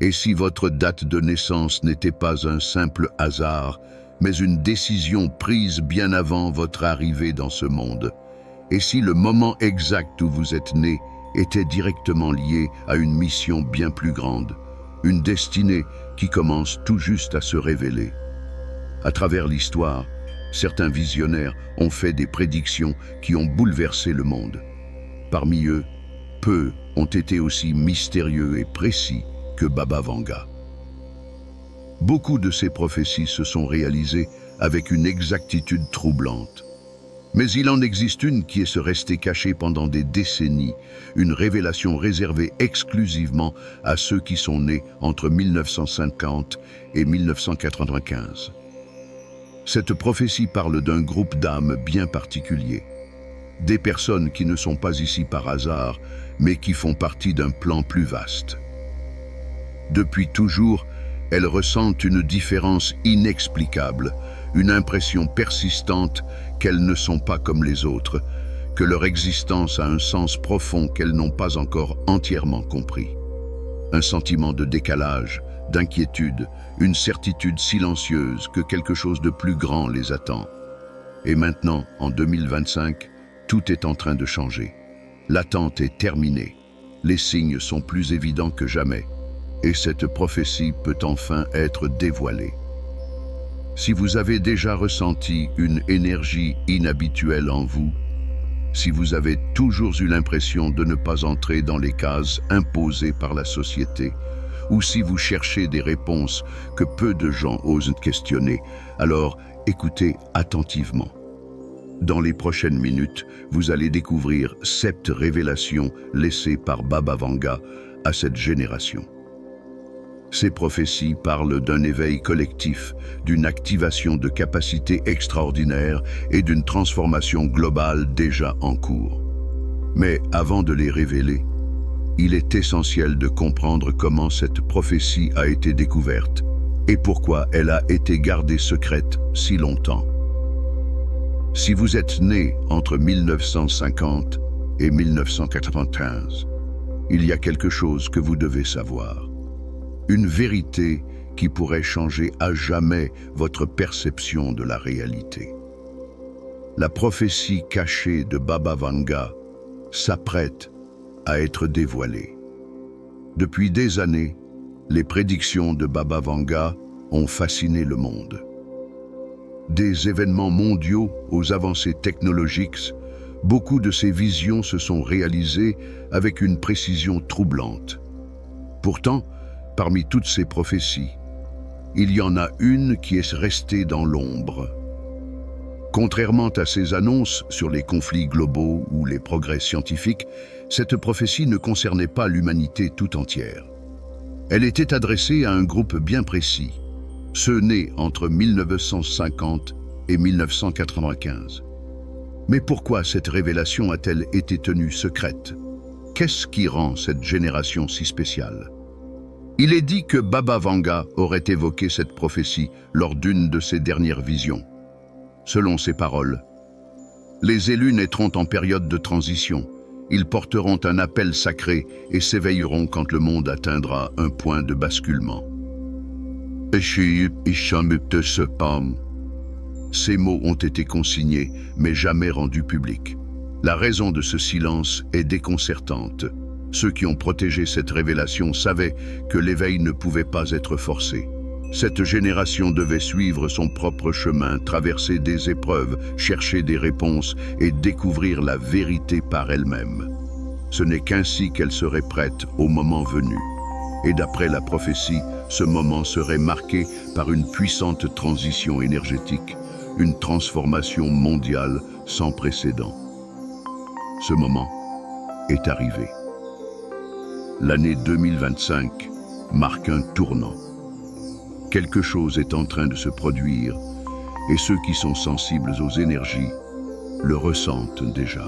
Et si votre date de naissance n'était pas un simple hasard, mais une décision prise bien avant votre arrivée dans ce monde? Et si le moment exact où vous êtes né était directement lié à une mission bien plus grande, une destinée qui commence tout juste à se révéler? À travers l'histoire, certains visionnaires ont fait des prédictions qui ont bouleversé le monde. Parmi eux, peu ont été aussi mystérieux et précis que Baba Vanga. Beaucoup de ces prophéties se sont réalisées avec une exactitude troublante. Mais il en existe une qui est restée cachée pendant des décennies, une révélation réservée exclusivement à ceux qui sont nés entre 1950 et 1995. Cette prophétie parle d'un groupe d'âmes bien particulier. Des personnes qui ne sont pas ici par hasard, mais qui font partie d'un plan plus vaste. Depuis toujours, elles ressentent une différence inexplicable, une impression persistante qu'elles ne sont pas comme les autres, que leur existence a un sens profond qu'elles n'ont pas encore entièrement compris. Un sentiment de décalage, d'inquiétude, une certitude silencieuse que quelque chose de plus grand les attend. Et maintenant, en 2025, tout est en train de changer. L'attente est terminée. Les signes sont plus évidents que jamais. Et cette prophétie peut enfin être dévoilée. Si vous avez déjà ressenti une énergie inhabituelle en vous, si vous avez toujours eu l'impression de ne pas entrer dans les cases imposées par la société, ou si vous cherchez des réponses que peu de gens osent questionner, alors écoutez attentivement. Dans les prochaines minutes, vous allez découvrir 7 révélations laissées par Baba Vanga à cette génération. Ces prophéties parlent d'un éveil collectif, d'une activation de capacités extraordinaires et d'une transformation globale déjà en cours. Mais avant de les révéler, il est essentiel de comprendre comment cette prophétie a été découverte et pourquoi elle a été gardée secrète si longtemps. Si vous êtes né entre 1950 et 1995, il y a quelque chose que vous devez savoir. Une vérité qui pourrait changer à jamais votre perception de la réalité. La prophétie cachée de Baba Vanga s'apprête à être dévoilée. Depuis des années, les prédictions de Baba Vanga ont fasciné le monde. Des événements mondiaux aux avancées technologiques, beaucoup de ces visions se sont réalisées avec une précision troublante. Pourtant, parmi toutes ces prophéties, il y en a une qui est restée dans l'ombre. Contrairement à ces annonces sur les conflits globaux ou les progrès scientifiques, cette prophétie ne concernait pas l'humanité tout entière. Elle était adressée à un groupe bien précis, ceux nés entre 1950 et 1995. Mais pourquoi cette révélation a-t-elle été tenue secrète? Qu'est-ce qui rend cette génération si spéciale? Il est dit que Baba Vanga aurait évoqué cette prophétie lors d'une de ses dernières visions. Selon ses paroles, les élus naîtront en période de transition. Ils porteront un appel sacré et s'éveilleront quand le monde atteindra un point de basculement. Ces mots ont été consignés, mais jamais rendus publics. La raison de ce silence est déconcertante. Ceux qui ont protégé cette révélation savaient que l'éveil ne pouvait pas être forcé. Cette génération devait suivre son propre chemin, traverser des épreuves, chercher des réponses et découvrir la vérité par elle-même. Ce n'est qu'ainsi qu'elle serait prête au moment venu. Et d'après la prophétie, ce moment serait marqué par une puissante transition énergétique, une transformation mondiale sans précédent. Ce moment est arrivé. L'année 2025 marque un tournant. Quelque chose est en train de se produire et ceux qui sont sensibles aux énergies le ressentent déjà.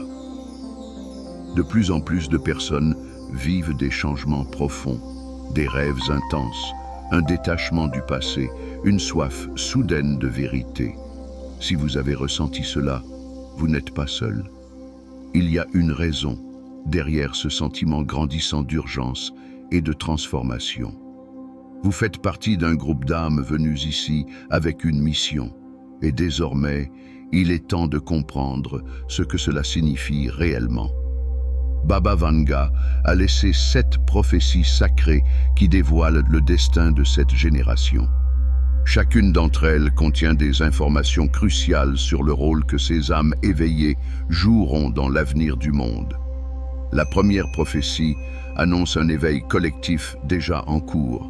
De plus en plus de personnes vivent des changements profonds, des rêves intenses, un détachement du passé, une soif soudaine de vérité. Si vous avez ressenti cela, vous n'êtes pas seul. Il y a une raison derrière ce sentiment grandissant d'urgence et de transformation. Vous faites partie d'un groupe d'âmes venus ici avec une mission. Et désormais, il est temps de comprendre ce que cela signifie réellement. Baba Vanga a laissé 7 prophéties sacrées qui dévoilent le destin de cette génération. Chacune d'entre elles contient des informations cruciales sur le rôle que ces âmes éveillées joueront dans l'avenir du monde. La première prophétie annonce un éveil collectif déjà en cours.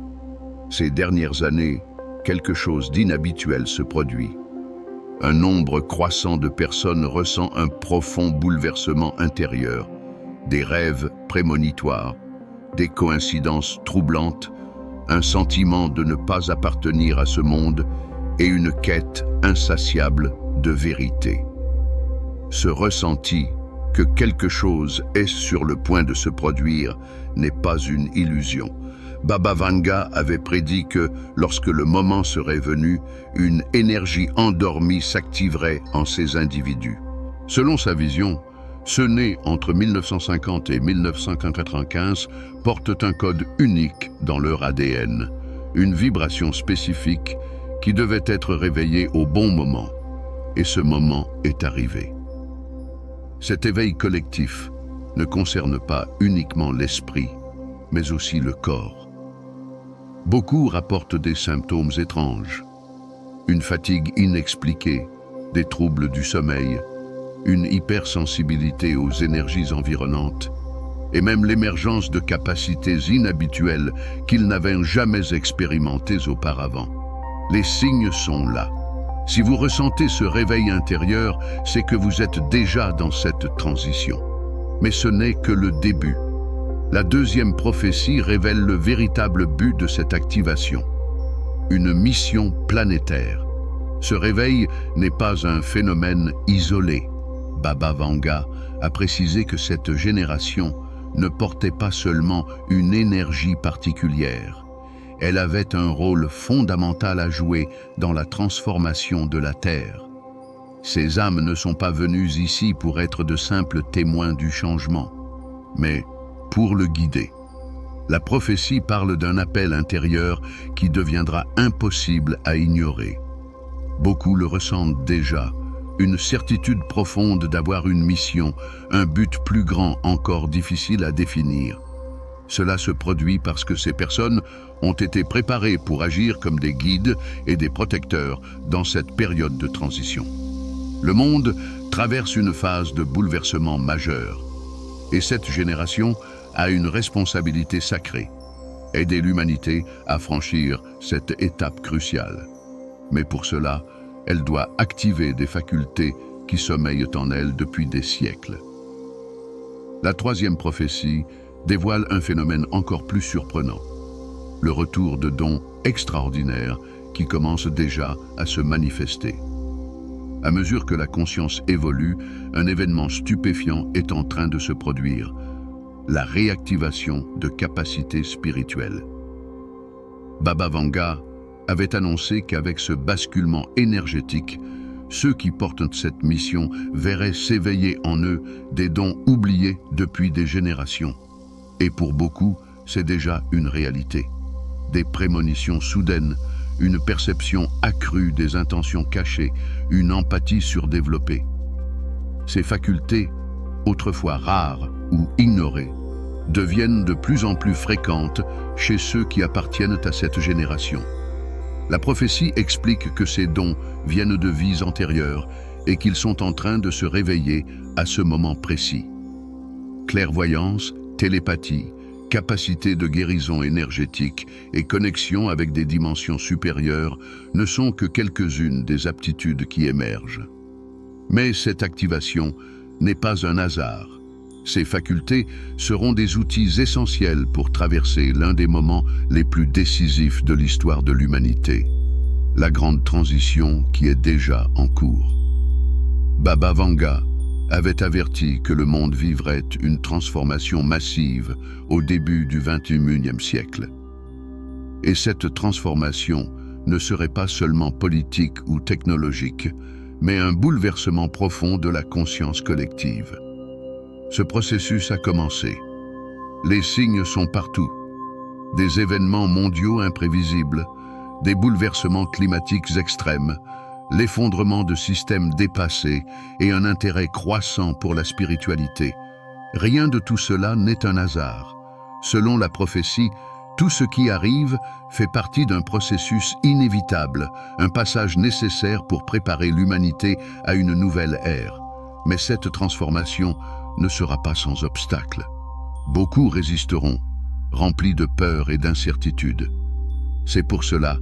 Ces dernières années, quelque chose d'inhabituel se produit. Un nombre croissant de personnes ressent un profond bouleversement intérieur, des rêves prémonitoires, des coïncidences troublantes, un sentiment de ne pas appartenir à ce monde et une quête insatiable de vérité. Ce ressenti que quelque chose est sur le point de se produire n'est pas une illusion. Baba Vanga avait prédit que, lorsque le moment serait venu, une énergie endormie s'activerait en ces individus. Selon sa vision, ceux nés entre 1950 et 1995 portent un code unique dans leur ADN, une vibration spécifique qui devait être réveillée au bon moment. Et ce moment est arrivé. Cet éveil collectif ne concerne pas uniquement l'esprit, mais aussi le corps. Beaucoup rapportent des symptômes étranges, une fatigue inexpliquée, des troubles du sommeil, une hypersensibilité aux énergies environnantes et même l'émergence de capacités inhabituelles qu'ils n'avaient jamais expérimentées auparavant. Les signes sont là. Si vous ressentez ce réveil intérieur, c'est que vous êtes déjà dans cette transition. Mais ce n'est que le début. La deuxième prophétie révèle le véritable but de cette activation. Une mission planétaire. Ce réveil n'est pas un phénomène isolé. Baba Vanga a précisé que cette génération ne portait pas seulement une énergie particulière. Elle avait un rôle fondamental à jouer dans la transformation de la Terre. Ces âmes ne sont pas venues ici pour être de simples témoins du changement, mais pour le guider. La prophétie parle d'un appel intérieur qui deviendra impossible à ignorer. Beaucoup le ressentent déjà, une certitude profonde d'avoir une mission, un but plus grand encore difficile à définir. Cela se produit parce que ces personnes ont été préparées pour agir comme des guides et des protecteurs dans cette période de transition. Le monde traverse une phase de bouleversement majeur, et cette génération a une responsabilité sacrée, aider l'humanité à franchir cette étape cruciale. Mais pour cela, elle doit activer des facultés qui sommeillent en elle depuis des siècles. La troisième prophétie dévoile un phénomène encore plus surprenant, le retour de dons extraordinaires qui commencent déjà à se manifester. À mesure que la conscience évolue, un événement stupéfiant est en train de se produire, la réactivation de capacités spirituelles. Baba Vanga avait annoncé qu'avec ce basculement énergétique, ceux qui portent cette mission verraient s'éveiller en eux des dons oubliés depuis des générations. Et pour beaucoup, c'est déjà une réalité. Des prémonitions soudaines, une perception accrue des intentions cachées, une empathie surdéveloppée. Ces facultés, autrefois rares ou ignorées, deviennent de plus en plus fréquentes chez ceux qui appartiennent à cette génération. La prophétie explique que ces dons viennent de vies antérieures et qu'ils sont en train de se réveiller à ce moment précis. Clairvoyance, télépathie, capacité de guérison énergétique et connexion avec des dimensions supérieures ne sont que quelques-unes des aptitudes qui émergent. Mais cette activation n'est pas un hasard. Ces facultés seront des outils essentiels pour traverser l'un des moments les plus décisifs de l'histoire de l'humanité, la grande transition qui est déjà en cours. Baba Vanga avait averti que le monde vivrait une transformation massive au début du XXIe siècle. Et cette transformation ne serait pas seulement politique ou technologique, mais un bouleversement profond de la conscience collective. Ce processus a commencé. Les signes sont partout. des événements mondiaux imprévisibles, des bouleversements climatiques extrêmes, l'effondrement de systèmes dépassés et un intérêt croissant pour la spiritualité. Rien de tout cela n'est un hasard. Selon la prophétie, tout ce qui arrive fait partie d'un processus inévitable, un passage nécessaire pour préparer l'humanité à une nouvelle ère. Mais cette transformation ne sera pas sans obstacle. Beaucoup résisteront, remplis de peur et d'incertitude. C'est pour cela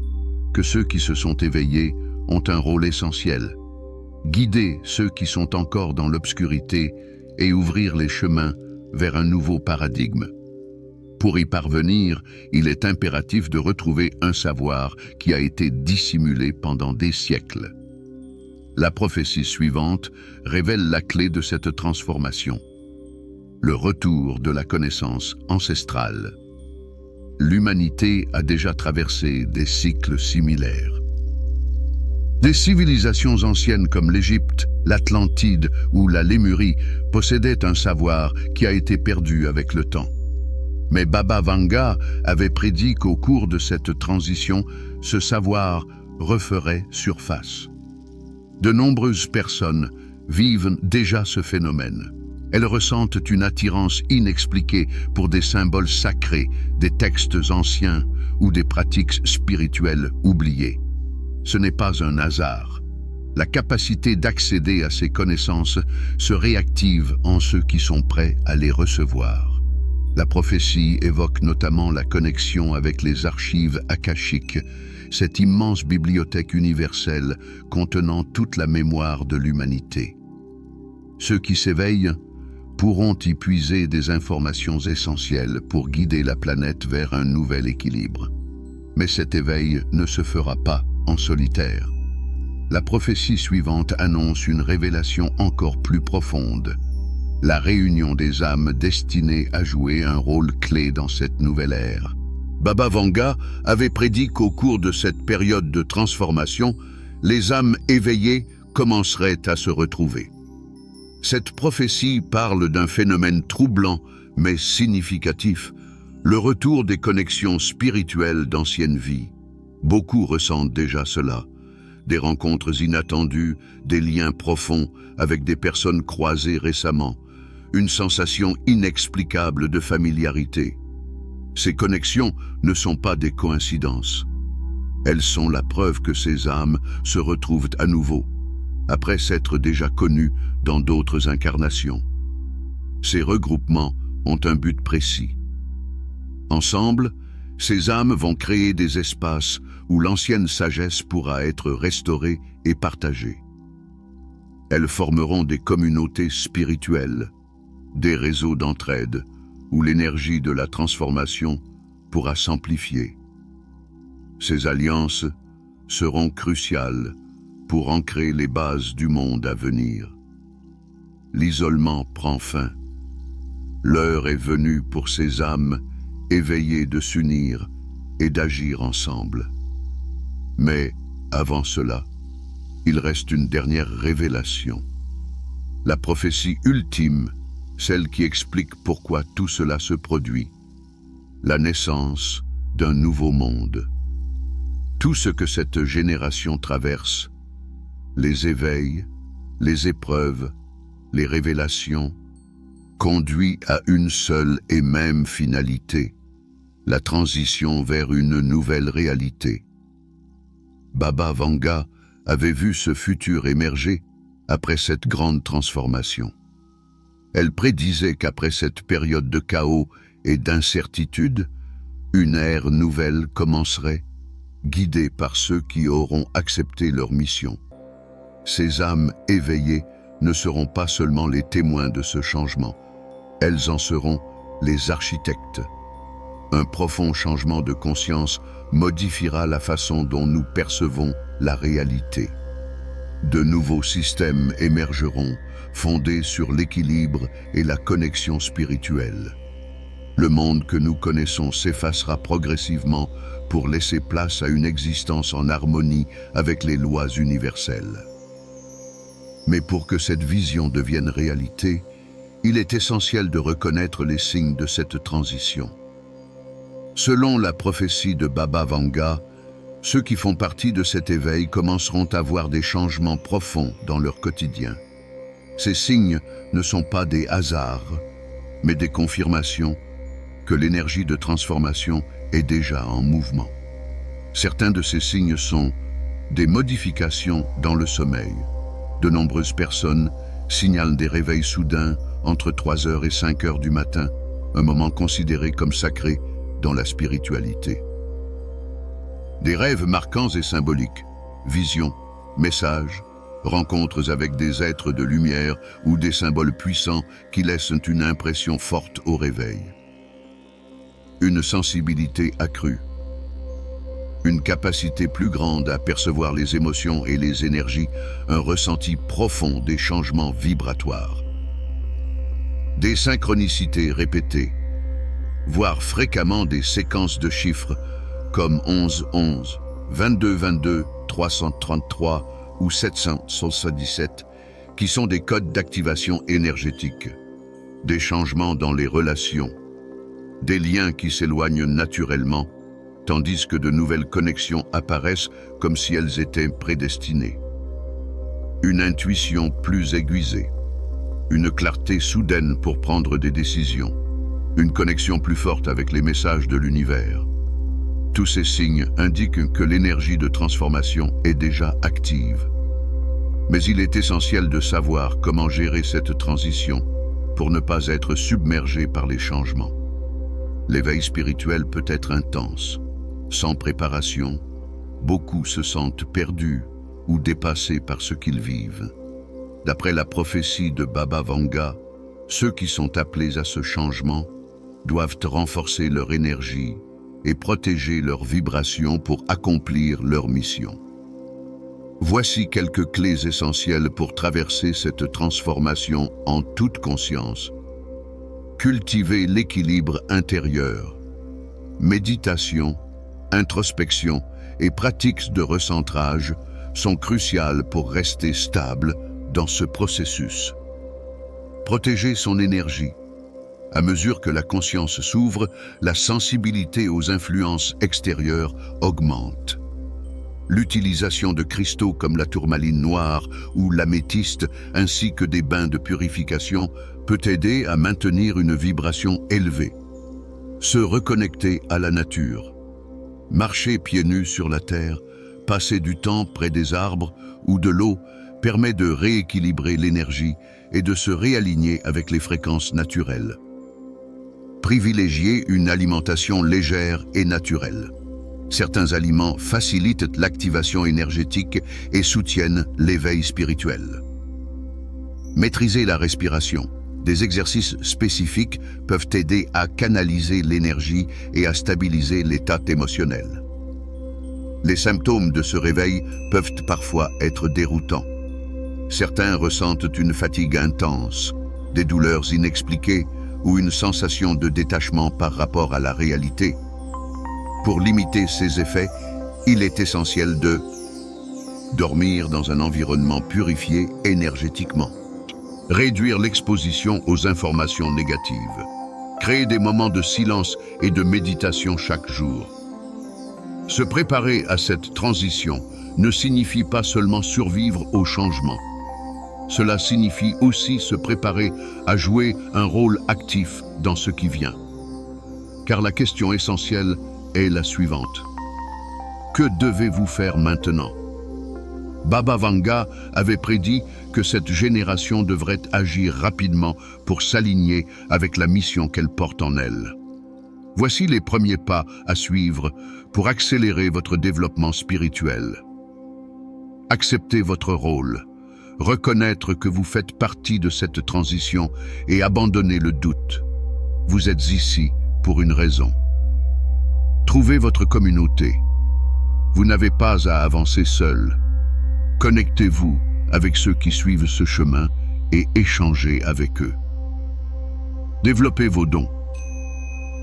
que ceux qui se sont éveillés ont un rôle essentiel. Guider ceux qui sont encore dans l'obscurité et ouvrir les chemins vers un nouveau paradigme. Pour y parvenir, il est impératif de retrouver un savoir qui a été dissimulé pendant des siècles. La prophétie suivante révèle la clé de cette transformation. Le retour de la connaissance ancestrale. L'humanité a déjà traversé des cycles similaires. Des civilisations anciennes comme l'Égypte, l'Atlantide ou la Lémurie possédaient un savoir qui a été perdu avec le temps. Mais Baba Vanga avait prédit qu'au cours de cette transition, ce savoir referait surface. De nombreuses personnes vivent déjà ce phénomène. Elles ressentent une attirance inexpliquée pour des symboles sacrés, des textes anciens ou des pratiques spirituelles oubliées. Ce n'est pas un hasard. La capacité d'accéder à ces connaissances se réactive en ceux qui sont prêts à les recevoir. La prophétie évoque notamment la connexion avec les archives akashiques, cette immense bibliothèque universelle contenant toute la mémoire de l'humanité. Ceux qui s'éveillent pourront y puiser des informations essentielles pour guider la planète vers un nouvel équilibre. Mais cet éveil ne se fera pas en solitaire. La prophétie suivante annonce une révélation encore plus profonde. La réunion des âmes destinées à jouer un rôle clé dans cette nouvelle ère. Baba Vanga avait prédit qu'au cours de cette période de transformation, les âmes éveillées commenceraient à se retrouver. Cette prophétie parle d'un phénomène troublant mais significatif, le retour des connexions spirituelles d'anciennes vies. Beaucoup ressentent déjà cela. Des rencontres inattendues, des liens profonds avec des personnes croisées récemment, une sensation inexplicable de familiarité. Ces connexions ne sont pas des coïncidences. Elles sont la preuve que ces âmes se retrouvent à nouveau, après s'être déjà connues dans d'autres incarnations. Ces regroupements ont un but précis. Ensemble, ces âmes vont créer des espaces où l'ancienne sagesse pourra être restaurée et partagée. Elles formeront des communautés spirituelles, des réseaux d'entraide, où l'énergie de la transformation pourra s'amplifier. Ces alliances seront cruciales pour ancrer les bases du monde à venir. L'isolement prend fin. L'heure est venue pour ces âmes éveillées de s'unir et d'agir ensemble. Mais avant cela, il reste une dernière révélation. La prophétie ultime, celle qui explique pourquoi tout cela se produit. La naissance d'un nouveau monde. Tout ce que cette génération traverse, les éveils, les épreuves, les révélations, conduit à une seule et même finalité, la transition vers une nouvelle réalité. Baba Vanga avait vu ce futur émerger après cette grande transformation. Elle prédisait qu'après cette période de chaos et d'incertitude, une ère nouvelle commencerait, guidée par ceux qui auront accepté leur mission. Ces âmes éveillées ne seront pas seulement les témoins de ce changement, elles en seront les architectes. Un profond changement de conscience modifiera la façon dont nous percevons la réalité. De nouveaux systèmes émergeront, fondés sur l'équilibre et la connexion spirituelle. Le monde que nous connaissons s'effacera progressivement pour laisser place à une existence en harmonie avec les lois universelles. Mais pour que cette vision devienne réalité, il est essentiel de reconnaître les signes de cette transition. Selon la prophétie de Baba Vanga, ceux qui font partie de cet éveil commenceront à voir des changements profonds dans leur quotidien. Ces signes ne sont pas des hasards, mais des confirmations que l'énergie de transformation est déjà en mouvement. Certains de ces signes sont des modifications dans le sommeil. De nombreuses personnes signalent des réveils soudains entre 3 heures et 5 heures du matin, un moment considéré comme sacré dans la spiritualité. Des rêves marquants et symboliques, visions, messages, rencontres avec des êtres de lumière ou des symboles puissants qui laissent une impression forte au réveil. Une sensibilité accrue. Une capacité plus grande à percevoir les émotions et les énergies, un ressenti profond des changements vibratoires. Des synchronicités répétées, voire fréquemment des séquences de chiffres comme 11-11, 22-22, 333 ou 777, qui sont des codes d'activation énergétique. Des changements dans les relations, des liens qui s'éloignent naturellement, tandis que de nouvelles connexions apparaissent comme si elles étaient prédestinées. Une intuition plus aiguisée, une clarté soudaine pour prendre des décisions, une connexion plus forte avec les messages de l'univers. Tous ces signes indiquent que l'énergie de transformation est déjà active. Mais il est essentiel de savoir comment gérer cette transition pour ne pas être submergé par les changements. L'éveil spirituel peut être intense. Sans préparation, beaucoup se sentent perdus ou dépassés par ce qu'ils vivent. D'après la prophétie de Baba Vanga, ceux qui sont appelés à ce changement doivent renforcer leur énergie et protéger leurs vibrations pour accomplir leur mission. Voici quelques clés essentielles pour traverser cette transformation en toute conscience. Cultiver l'équilibre intérieur. Méditation, introspection et pratiques de recentrage sont cruciales pour rester stable dans ce processus. Protéger son énergie. À mesure que la conscience s'ouvre, la sensibilité aux influences extérieures augmente. L'utilisation de cristaux comme la tourmaline noire ou l'améthyste, ainsi que des bains de purification, peut aider à maintenir une vibration élevée. Se reconnecter à la nature. Marcher pieds nus sur la terre, passer du temps près des arbres ou de l'eau permet de rééquilibrer l'énergie et de se réaligner avec les fréquences naturelles. Privilégier une alimentation légère et naturelle. Certains aliments facilitent l'activation énergétique et soutiennent l'éveil spirituel. Maîtriser la respiration. Des exercices spécifiques peuvent aider à canaliser l'énergie et à stabiliser l'état émotionnel. Les symptômes de ce réveil peuvent parfois être déroutants. Certains ressentent une fatigue intense, des douleurs inexpliquées ou une sensation de détachement par rapport à la réalité. Pour limiter ces effets, il est essentiel de dormir dans un environnement purifié énergétiquement. Réduire l'exposition aux informations négatives. Créer des moments de silence et de méditation chaque jour. Se préparer à cette transition ne signifie pas seulement survivre au changement. Cela signifie aussi se préparer à jouer un rôle actif dans ce qui vient. Car la question essentielle est la suivante. Que devez-vous faire maintenant? Baba Vanga avait prédit que cette génération devrait agir rapidement pour s'aligner avec la mission qu'elle porte en elle. Voici les premiers pas à suivre pour accélérer votre développement spirituel. Acceptez votre rôle, reconnaître que vous faites partie de cette transition et abandonner le doute. Vous êtes ici pour une raison. Trouvez votre communauté. Vous n'avez pas à avancer seul. Connectez-vous avec ceux qui suivent ce chemin et échangez avec eux. Développez vos dons.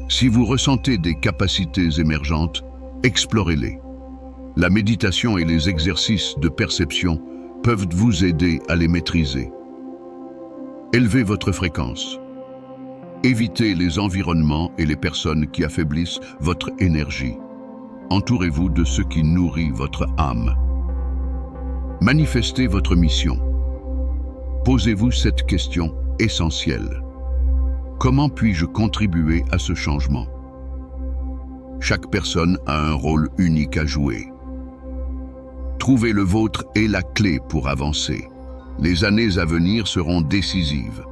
Si vous ressentez des capacités émergentes, explorez-les. La méditation et les exercices de perception peuvent vous aider à les maîtriser. Élevez votre fréquence. Évitez les environnements et les personnes qui affaiblissent votre énergie. Entourez-vous de ce qui nourrit votre âme. Manifestez votre mission. Posez-vous cette question essentielle. Comment puis-je contribuer à ce changement? Chaque personne a un rôle unique à jouer. Trouver le vôtre est la clé pour avancer. Les années à venir seront décisives.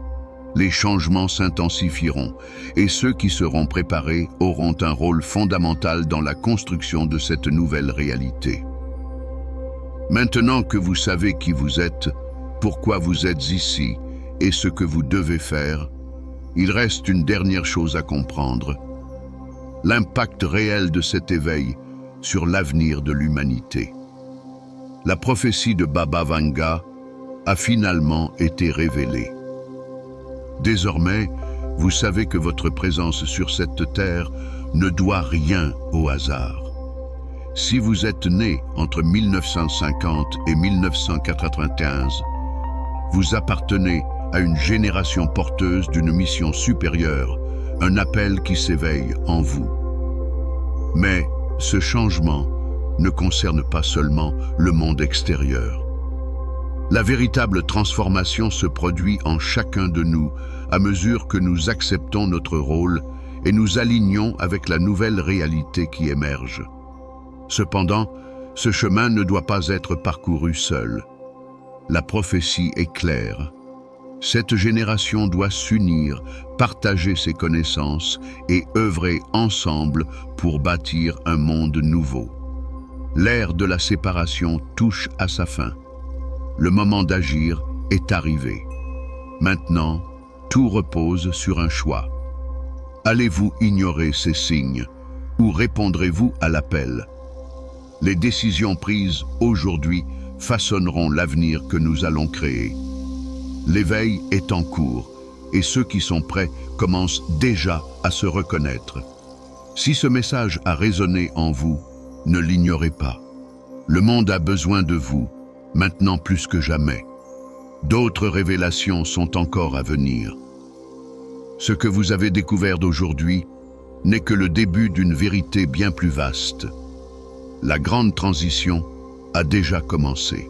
Les changements s'intensifieront et ceux qui seront préparés auront un rôle fondamental dans la construction de cette nouvelle réalité. Maintenant que vous savez qui vous êtes, pourquoi vous êtes ici et ce que vous devez faire, il reste une dernière chose à comprendre: l'impact réel de cet éveil sur l'avenir de l'humanité. La prophétie de Baba Vanga a finalement été révélée. Désormais, vous savez que votre présence sur cette terre ne doit rien au hasard. Si vous êtes né entre 1950 et 1995, vous appartenez à une génération porteuse d'une mission supérieure, un appel qui s'éveille en vous. Mais ce changement ne concerne pas seulement le monde extérieur. La véritable transformation se produit en chacun de nous à mesure que nous acceptons notre rôle et nous alignons avec la nouvelle réalité qui émerge. Cependant, ce chemin ne doit pas être parcouru seul. La prophétie est claire. Cette génération doit s'unir, partager ses connaissances et œuvrer ensemble pour bâtir un monde nouveau. L'ère de la séparation touche à sa fin. Le moment d'agir est arrivé. Maintenant, tout repose sur un choix. Allez-vous ignorer ces signes ou répondrez-vous à l'appel? Les décisions prises aujourd'hui façonneront l'avenir que nous allons créer. L'éveil est en cours et ceux qui sont prêts commencent déjà à se reconnaître. Si ce message a résonné en vous, ne l'ignorez pas. Le monde a besoin de vous, maintenant plus que jamais. D'autres révélations sont encore à venir. Ce que vous avez découvert d'aujourd'hui n'est que le début d'une vérité bien plus vaste. La grande transition a déjà commencé.